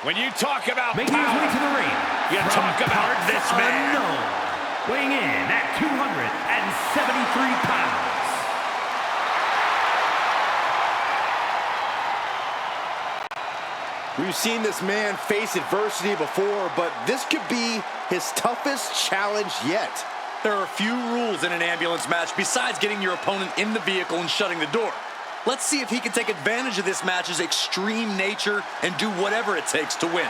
When you talk about making his way to the ring, you talk about this man. Unknown, weighing in at 273 pounds. We've seen this man face adversity before, but this could be his toughest challenge yet. There are a few rules in an ambulance match besides getting your opponent in the vehicle and shutting the door. Let's see if he can take advantage of this match's extreme nature and do whatever it takes to win.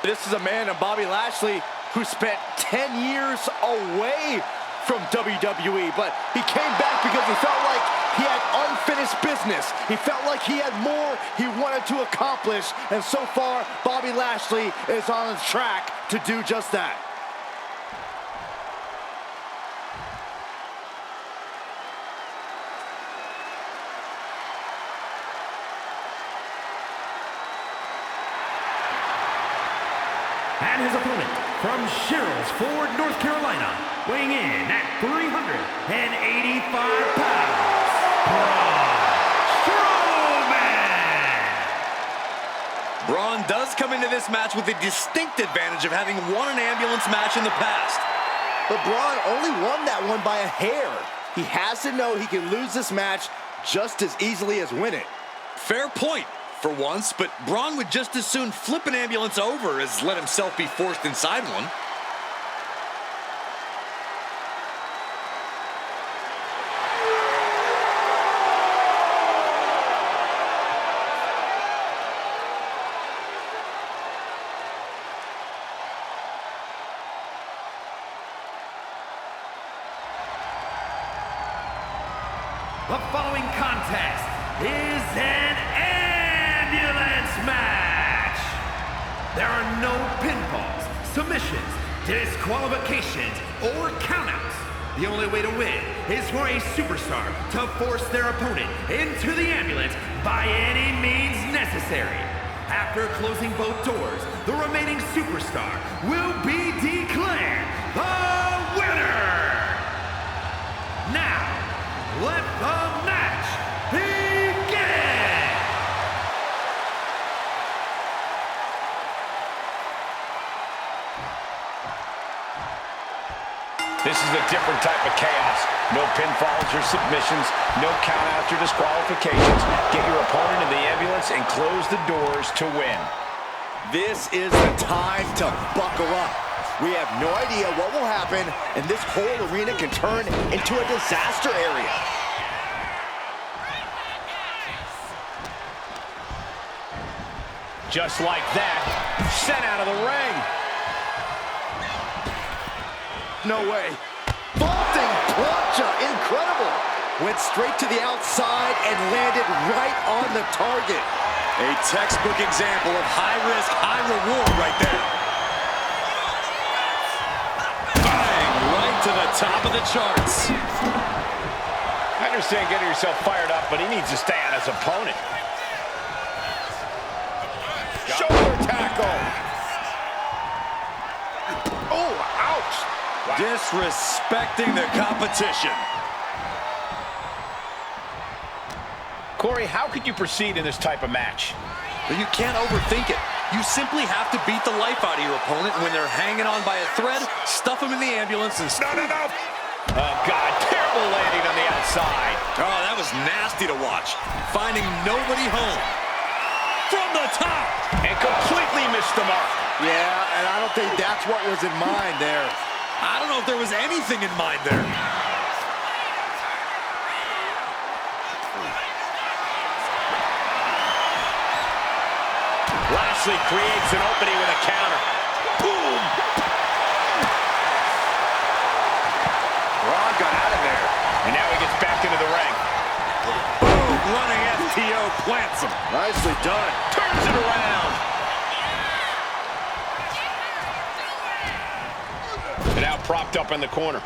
This is a man of Bobby Lashley who spent 10 years away from WWE, but he came back because he felt like he had unfinished business. He felt like he had more he wanted to accomplish, and so far, Bobby Lashley is on his track to do just that. And his opponent from Sherrills Ford, North Carolina, weighing in at 385 pounds, Braun Strowman! Braun does come into this match with the distinct advantage of having won an ambulance match in the past. But Braun only won that one by a hair. He has to know he can lose this match just as easily as win it. Fair point. For once, but Braun would just as soon flip an ambulance over as let himself be forced inside one. The following contest is an ambulance match. There are no pinfalls, submissions, disqualifications, or countouts. The only way to win is for a superstar to force their opponent into the ambulance by any means necessary. After closing both doors, the remaining superstar will be declared the winner. Now, let the match begin! This is a different type of chaos. No pinfalls or submissions, no countouts or disqualifications. Get your opponent in the ambulance and close the doors to win. This is the time to buckle up. We have no idea what will happen, and this whole arena can turn into a disaster area. Just like that, sent out of the ring. No way. Vaulting plancha, incredible. Went straight to the outside and landed right on the target. A textbook example of high risk, high reward right there. Bang, right to the top of the charts. I understand getting yourself fired up, but he needs to stay on his opponent. Shoulder tackle. Oh, ouch. Wow. Disrespecting the competition. Corey, how could you proceed in this type of match? But you can't overthink it. You simply have to beat the life out of your opponent, and when they're hanging on by a thread, stuff them in the ambulance and... No. Oh, God, terrible landing on the outside. Oh, that was nasty to watch. Finding nobody home. From the top. And completely missed the mark. Yeah, and I don't think that's what was in mind there. I don't know if there was anything in mind there. Lashley creates an opening with a counter. Boom! Braun got out of there. And now he gets back into the ring. Boom! Running FTO plants him. Nicely done. Turns it around. And now propped up in the corner.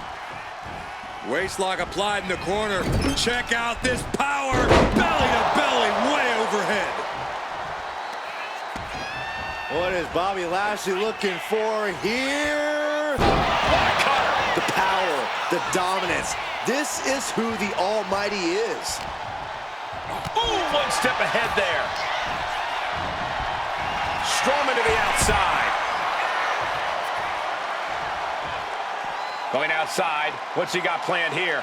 Waistlock applied in the corner. Check out this power. Belly to belly, way overhead. What is Bobby Lashley looking for here? What a cutter. The power, the dominance. This is who the Almighty is. Ooh, one step ahead there. Strowman to the outside. Going outside. What's he got planned here?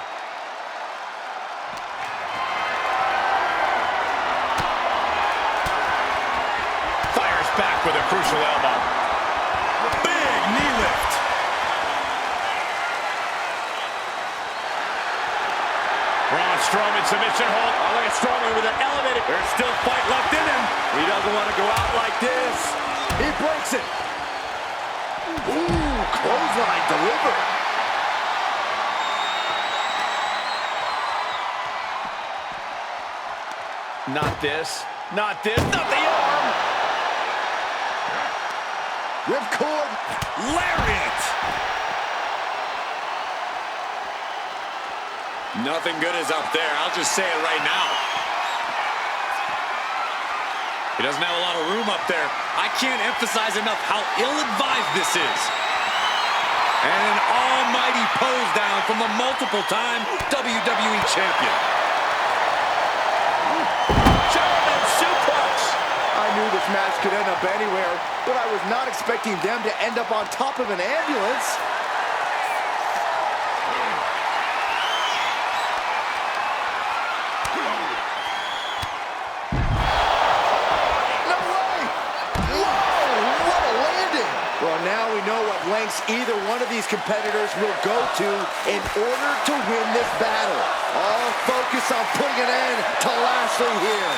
Fires back with a crucial elbow. Big knee lift. Braun Strowman submission hold. Oh, look at Strowman with an elevated. There's still fight left in him. He doesn't want to go out like this. He breaks it. Ooh, clothesline delivered. Not this. Not this. Not the arm. Ripcord. Lariat. Nothing good is up there. I'll just say it right now. He doesn't have a lot of room up there. I can't emphasize enough how ill-advised this is. And an almighty pose down from the multiple-time WWE champion. German suplex. I knew this match could end up anywhere, but I was not expecting them to end up on top of an ambulance. No way! Whoa, what a landing! Well, now we know what lengths either one of these competitors will go to in order to win this battle. All focus on putting an end to Lashley here.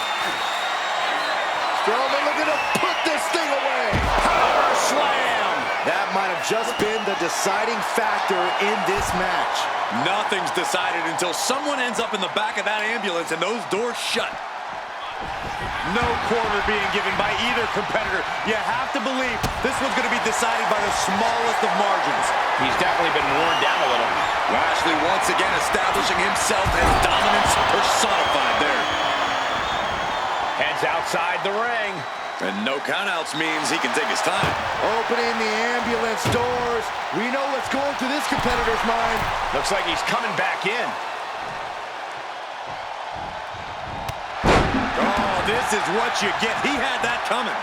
Strowman looking to put this thing away. Power slam. That might have just been the deciding factor in this match. Nothing's decided until someone ends up in the back of that ambulance and those doors shut. No quarter being given by either competitor. You have to believe this one's going to be decided by the smallest of margins. He's definitely been worn down a little. Lashley once again establishing himself as dominance personified there. Heads outside the ring. And no countouts means he can take his time. Opening the ambulance doors. We know what's going through this competitor's mind. Looks like he's coming back in. Oh, this is what you get. He had that coming.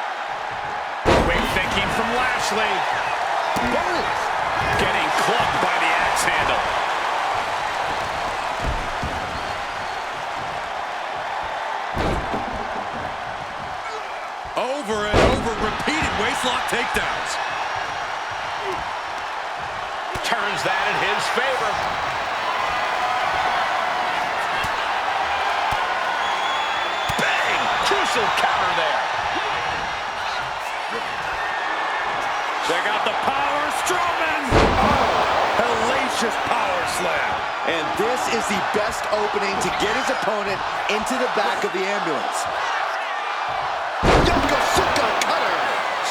Quick thinking from Lashley. Getting clubbed by the axe handle. Over and over, repeated waistlock takedowns. Turns that in his favor. Bang! Crucial counter there. Check out the power, Strowman! Oh, hellacious power slam. And this is the best opening to get his opponent into the back of the ambulance. Yokosuka cutter.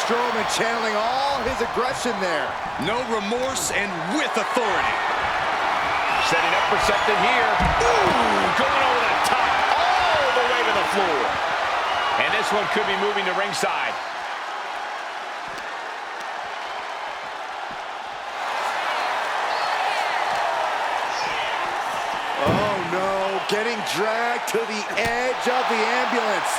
Strowman channeling all his aggression there. No remorse and with authority. Setting up for something here. Ooh, going over the top, all the way to the floor. And this one could be moving to ringside. Oh no, getting dragged to the edge of the ambulance.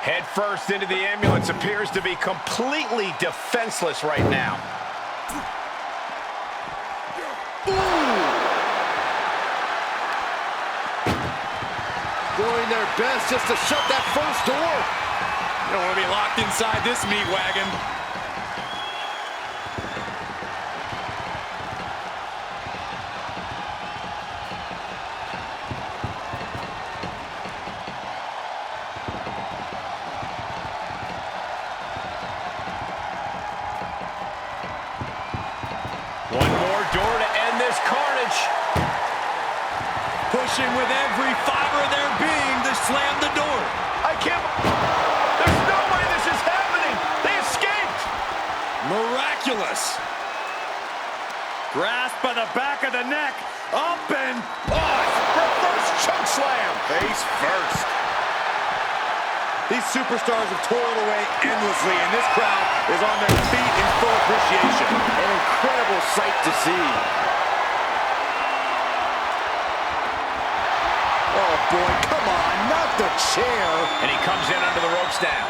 Head first into the ambulance, appears to be completely defenseless right now. Doing their best just to shut that first door. You don't want to be locked inside this meat wagon. One more door to end this carnage. Pushing with every fiber of their being to slam the door. I can't... There's no way this is happening. They escaped. Miraculous. Grasp by the back of the neck. Up and... Oh, reverse choke slam. Face first. These superstars have toiled away endlessly, and this crowd is on their feet in full appreciation. An incredible sight to see. Oh boy, come on, not the chair. And he comes in under the ropes now.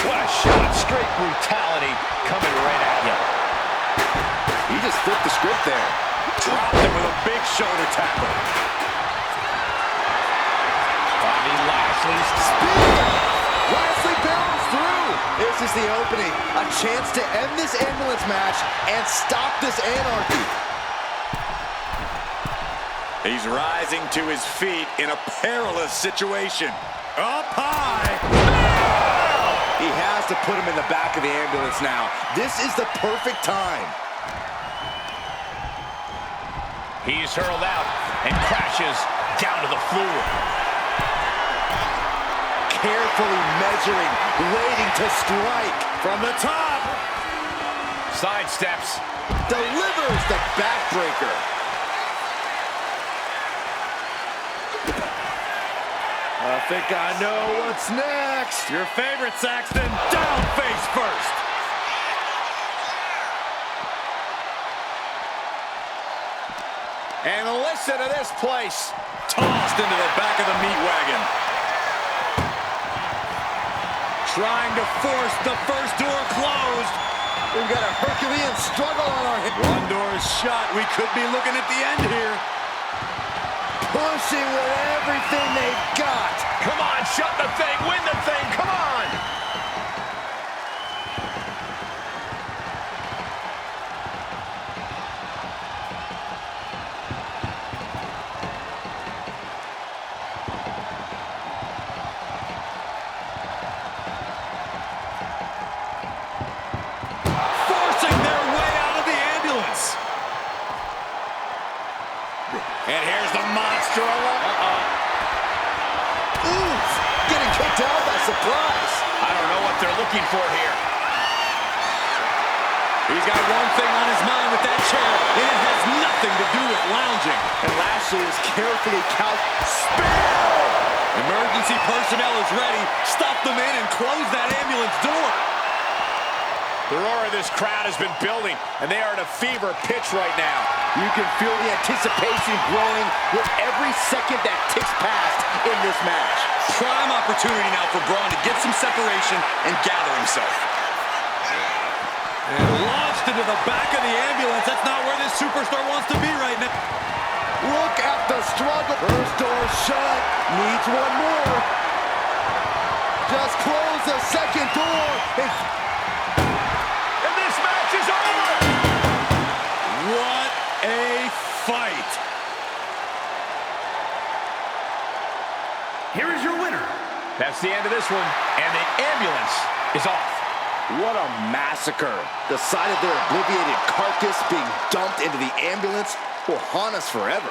What a shot, straight brutality coming right at you. He just flipped the script there. Dropped him with a big shoulder tackle. Bobby Lashley's Spear! Lashley powers through. This is the opening. A chance to end this ambulance match and stop this anarchy. He's rising to his feet in a perilous situation. Up high. He has to put him in the back of the ambulance now. This is the perfect time. He's hurled out and crashes down to the floor. Carefully measuring, waiting to strike. From the top. Sidesteps. Delivers the backbreaker. I think I know what's next. Your favorite, Saxton. Down face first. And listen to this place. Tossed into the back of the meat wagon. Trying to force the first door closed. We've got a Herculean struggle on our hands. One door is shut. We could be looking at the end here. Pushing with everything they've got. Come on, shut the thing, win the thing, come on! Forcing their way out of the ambulance. And here's the monster. Oof! Getting kicked out by surprise. I don't know what they're looking for here. He's got one thing on his mind with that chair, and it has nothing to do with lounging. And Lashley is carefully Spear! Emergency personnel is ready. Stuff them in and close that ambulance door. The roar of this crowd has been building, and they are at a fever pitch right now. You can feel the anticipation growing with every second that ticks past in this match. Prime opportunity now for Braun to get some separation and gather himself. And launched into the back of the ambulance. That's not where this superstar wants to be right now. Look at the struggle. First door shut. Needs one more. Just close the second door. And this match is over! What a fight. Here is your winner. That's the end of this one, and the ambulance is off. What a massacre. The sight of their obliviated carcass being dumped into the ambulance will haunt us forever.